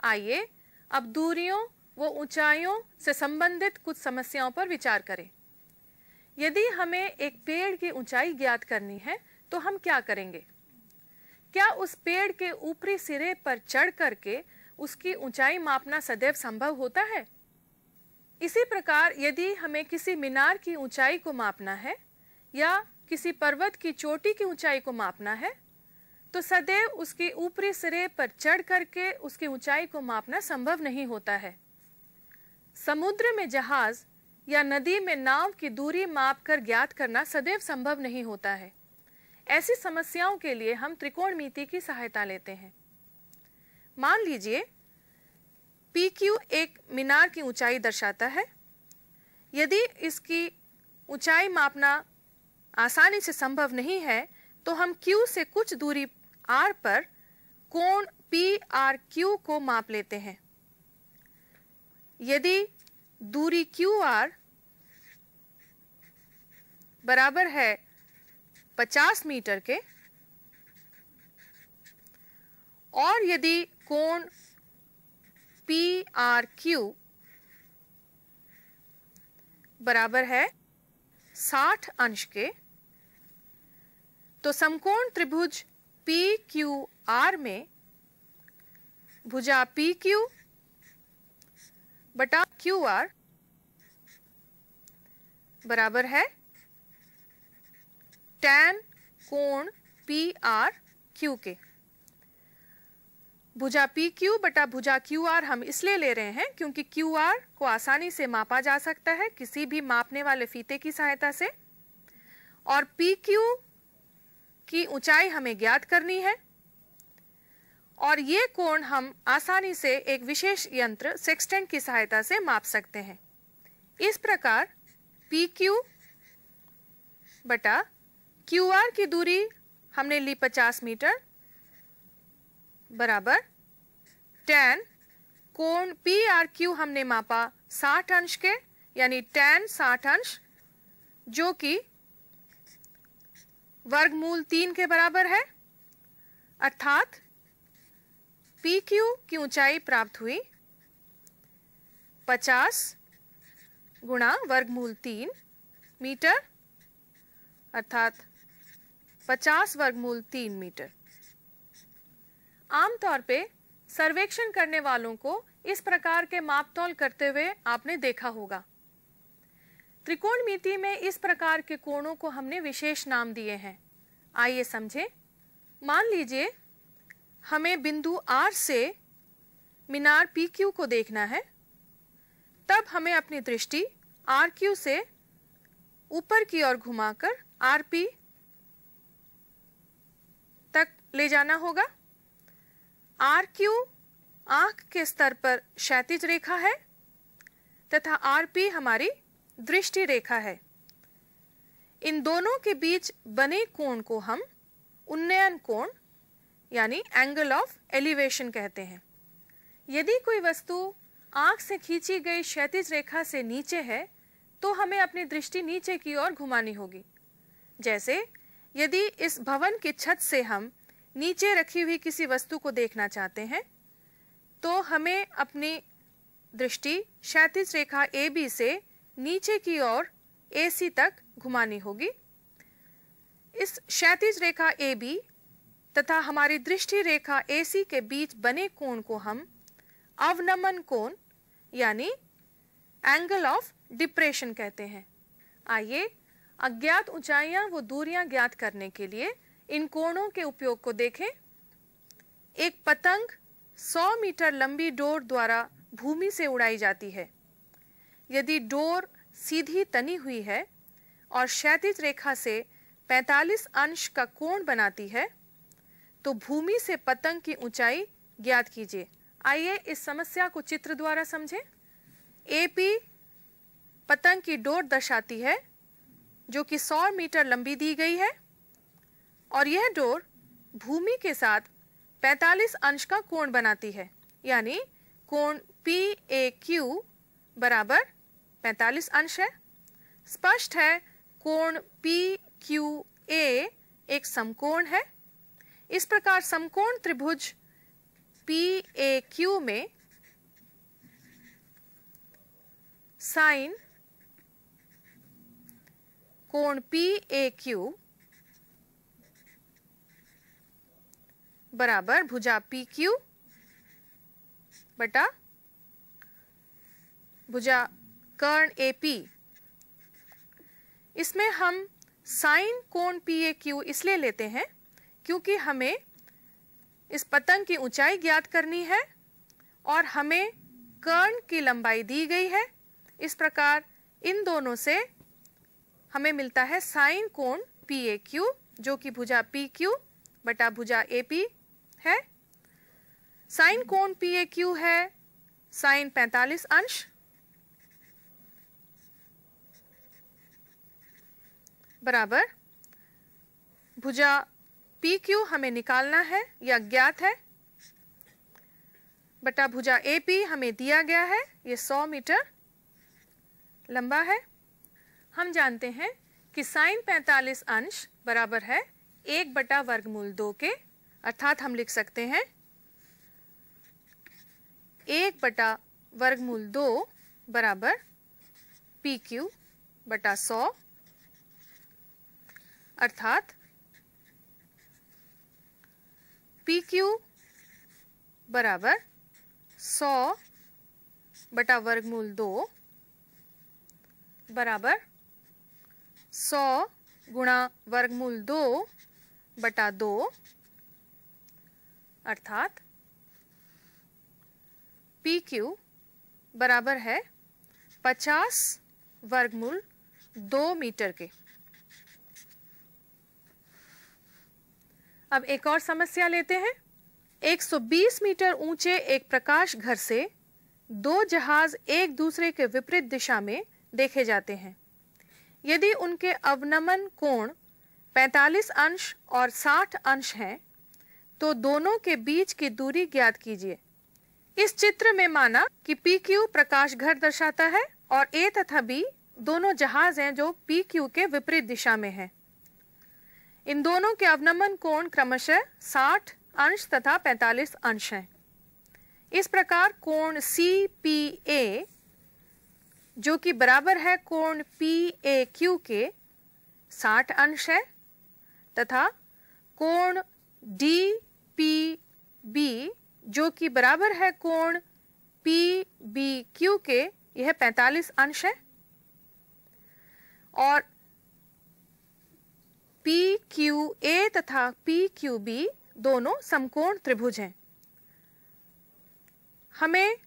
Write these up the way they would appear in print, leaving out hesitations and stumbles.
आइए अब दूरियों व ऊंचाइयों से संबंधित कुछ समस्याओं पर विचार करें। यदि हमें एक पेड़ की ऊंचाई ज्ञात करनी है तो हम क्या करेंगे? क्या उस पेड़ के ऊपरी सिरे पर चढ़ करके उसकी ऊंचाई मापना सदैव संभव होता है? इसी प्रकार यदि हमें किसी मीनार की ऊंचाई को मापना है या किसी पर्वत की चोटी की ऊंचाई को मापना है तो सदैव उसके ऊपरी सिरे पर चढ़ करके उसकी ऊंचाई को मापना संभव नहीं होता है। समुद्र में जहाज या नदी में नाव की दूरी मापकर ज्ञात करना सदैव संभव नहीं होता है। ऐसी समस्याओं के लिए हम त्रिकोणमिति की सहायता लेते हैं। मान लीजिए PQ एक मीनार की ऊंचाई दर्शाता है। यदि इसकी ऊंचाई मापना आसानी से संभव नहीं है तो हम Q से कुछ दूरी R पर कोण PRQ को माप लेते हैं। यदि दूरी QR बराबर है 50 मीटर के और यदि कोण PRQ बराबर है 60 अंश के, तो समकोण त्रिभुज PQR में भुजा PQ बटा QR बराबर है tan कोण PRQ के। भुजा PQ बटा भुजा QR हम इसलिए ले रहे हैं क्योंकि QR को आसानी से मापा जा सकता है किसी भी मापने वाले फीते की सहायता से, और PQ की ऊंचाई हमें ज्ञात करनी है और ये कोण हम आसानी से एक विशेष यंत्र सेक्सटेंट की सहायता से माप सकते हैं। इस प्रकार PQ बटा QR की दूरी हमने ली 50 मीटर बराबर tan कोण PRQ हमने मापा 60 अंश के, यानी tan 60 अंश जो कि वर्गमूल 3 के बराबर है, अर्थात PQ की ऊंचाई प्राप्त हुई 50 गुणा वर्गमूल 3 मीटर अर्थात 50 वर्गमूल 3 मीटर। आमतौर पे सर्वेक्षण करने वालों को इस प्रकार के मापतोल करते हुए आपने देखा होगा। त्रिकोणमिति में इस प्रकार के कोणों को हमने विशेष नाम दिए हैं। आइए समझें। मान लीजिए हमें बिंदु R से मीनार PQ को देखना है, तब हमें अपनी दृष्टि RQ से ऊपर की ओर घुमाकर RP तक ले जाना होगा। RQ आंख के स्तर पर क्षैतिज रेखा है तथा RP हमारी दृष्टि रेखा है। इन दोनों के बीच बने कोण को हम उन्नयन कोण यानी एंगल ऑफ एलिवेशन कहते हैं। यदि कोई वस्तु आंख से खींची गई क्षैतिज रेखा से नीचे है तो हमें अपनी दृष्टि नीचे की ओर घुमानी होगी। जैसे यदि इस भवन की छत से हम नीचे रखी हुई किसी वस्तु को देखना चाहते हैं तो हमें अपनी दृष्टि क्षैतिज रेखा AB से नीचे की ओर AC तक घुमानी होगी। इस क्षैतिज रेखा AB तथा हमारी दृष्टि रेखा AC के बीच बने कोण को हम अवनमन कोण यानी एंगल ऑफ डिप्रेशन कहते हैं। आइए अज्ञात ऊंचाइयां व दूरियां ज्ञात करने के लिए इन कोणों के उपयोग को देखें। एक पतंग 100 मीटर लंबी डोर द्वारा भूमि से उड़ाई जाती है। यदि डोर सीधी तनी हुई है और क्षैतिज रेखा से 45 अंश का कोण बनाती है तो भूमि से पतंग की ऊंचाई ज्ञात कीजिए। आइए इस समस्या को चित्र द्वारा समझें। AP पतंग की डोर दर्शाती है जो कि 100 मीटर लंबी दी गई है और यह डोर भूमि के साथ 45 अंश का कोण बनाती है, यानी कोण PAQ बराबर 45 अंश है। स्पष्ट है कोण PQA एक समकोण है। इस प्रकार समकोण त्रिभुज PAQ में साइन कोण PAQ बराबर भुजा PQ बटा भुजा कर्ण AP। इसमें हम साइन कोण PAQ इसलिए लेते हैं क्योंकि हमें इस पतंग की ऊंचाई ज्ञात करनी है और हमें कर्ण की लंबाई दी गई है। इस प्रकार इन दोनों से हमें मिलता है साइन कोण PAQ जो कि भुजा PQ बटा भुजा AP है। साइन कोण PAQ है साइन 45 अंश बराबर भुजा PQ हमें निकालना है या ज्ञात है बटा भुजा AP हमें दिया गया है, ये 100 मीटर लंबा है। हम जानते हैं कि साइन 45 अंश बराबर है 1 बटा वर्गमूल 2 के, अर्थात हम लिख सकते हैं 1 बटा वर्गमूल 2 बराबर PQ बटा 100, अर्थात PQ बराबर 100 बटा वर्गमूल 2 बराबर 100 गुणा वर्गमूल 2 बटा 2, अर्थात PQ बराबर है 50 वर्गमूल 2 मीटर के। अब एक और समस्या लेते हैं। 120 मीटर ऊंचे एक प्रकाश घर से दो जहाज एक दूसरे के विपरीत दिशा में देखे जाते हैं। यदि उनके अवनमन कोण 45 अंश और 60 अंश हैं, तो दोनों के बीच की दूरी ज्ञात कीजिए। इस चित्र में माना कि PQ प्रकाश घर दर्शाता है और A तथा B दोनों जहाज हैं जो PQ के विपरीत दिशा में हैं। इन दोनों के अवनमन कोण क्रमशः 60 अंश तथा 45 अंश हैं। इस प्रकार कोण CPA जो कि बराबर है कोण PAQ के 60 अंश है तथा कोण DPB जो कि बराबर है कोण PBQ के यह 45 अंश है और PQA तथा PQB दोनों समकोण त्रिभुज हैं। हमें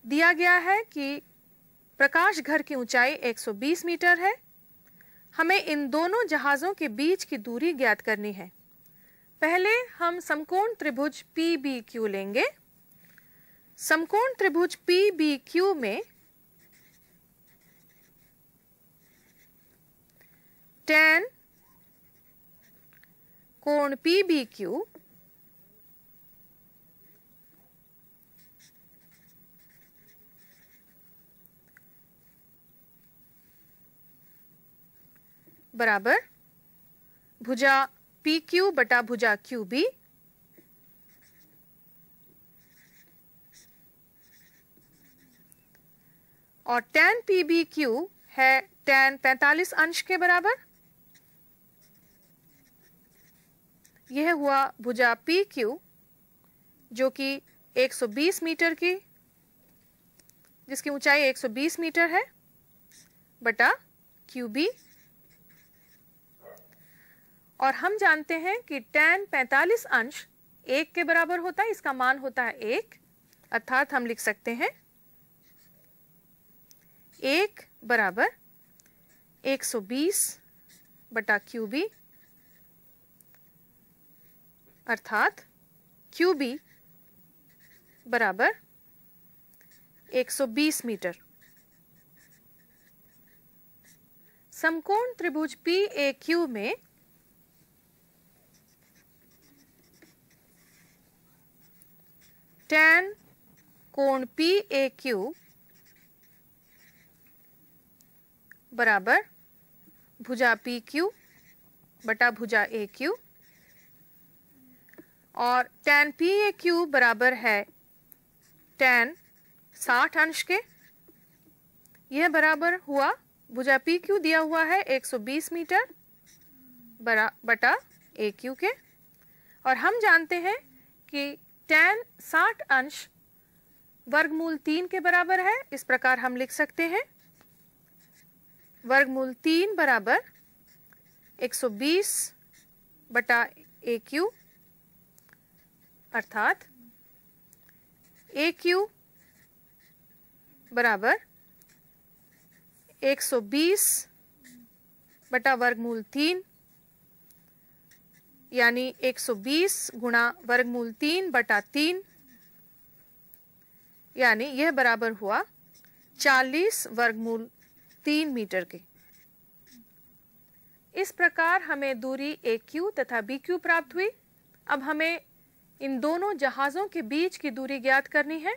दिया गया है कि प्रकाश घर की ऊंचाई 120 मीटर है। हमें इन दोनों जहाजों के बीच की दूरी ज्ञात करनी है। पहले हम समकोण त्रिभुज PBQ लेंगे। समकोण त्रिभुज PBQ में tan कोण PBQ बराबर भुजा PQ बटा भुजा QB और tan PBQ है tan 45 अंश के बराबर। यह हुआ भुजा PQ जो कि 120 मीटर की, जिसकी ऊंचाई 120 मीटर है बटा QB। और हम जानते हैं कि tan 45 अंश 1 के बराबर होता है, इसका मान होता है 1, अर्थात हम लिख सकते हैं 1 बराबर 120 बटा QB, अर्थात QB बराबर 120 मीटर। समकोण त्रिभुज PAQ में tan कोण PAQ बराबर भुजा PQ बटा भुजा AQ और tan PAQ बराबर है tan 60 अंश के, यह बराबर हुआ, भुजा पी क्यू दिया हुआ है 120 मीटर बटा ए क्यू के, और हम जानते हैं कि tan 60 अंश वर्गमूल 3 के बराबर है। इस प्रकार हम लिख सकते हैं वर्गमूल 3 बराबर 120 बटा ए क्यू, अर्थात ए क्यू बराबर 120 बटा वर्गमूल 3, यानी 120 गुणा वर्गमूल 3 बटा 3, यानी यह बराबर हुआ 40 वर्गमूल 3 मीटर के। इस प्रकार हमें दूरी ए क्यू तथा बी क्यू प्राप्त हुई। अब हमें इन दोनों जहाज़ों के बीच की दूरी ज्ञात करनी है।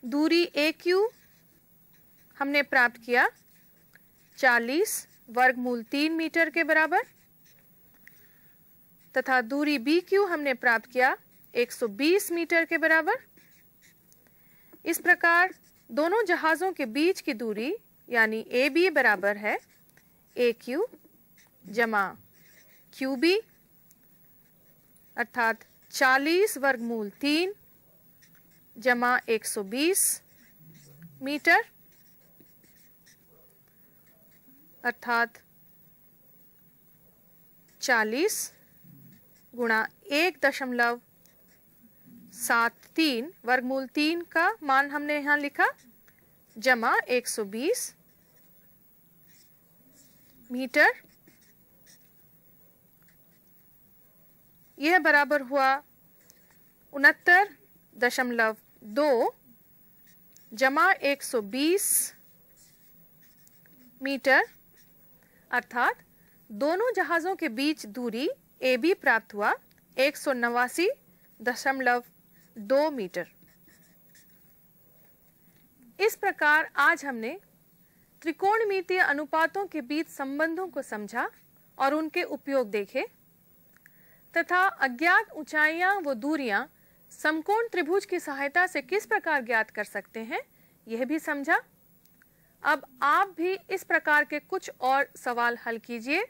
दूरी ए क्यू हमने प्राप्त किया 40 वर्गमूल 3 मीटर के बराबर, तथा दूरी बी क्यू हमने प्राप्त किया 120 मीटर के बराबर। इस प्रकार दोनों जहाज़ों के बीच की दूरी यानी ए बी बराबर है ए क्यू जमा क्यू बी, अर्थात 40 वर्गमूल 3 जमा 120 मीटर, अर्थात 40 गुणा 1.73 वर्गमूल 3 का मान हमने यहाँ लिखा जमा 120 मीटर। यह बराबर हुआ 69.2 जमा 120 मीटर, अर्थात दोनों जहाज़ों के बीच दूरी ए बी प्राप्त हुआ 189.2 मीटर। इस प्रकार आज हमने त्रिकोणमितीय अनुपातों के बीच संबंधों को समझा और उनके उपयोग देखे, तथा अज्ञात ऊंचाइयां व दूरियां समकोण त्रिभुज की सहायता से किस प्रकार ज्ञात कर सकते हैं यह भी समझा। अब आप भी इस प्रकार के कुछ और सवाल हल कीजिए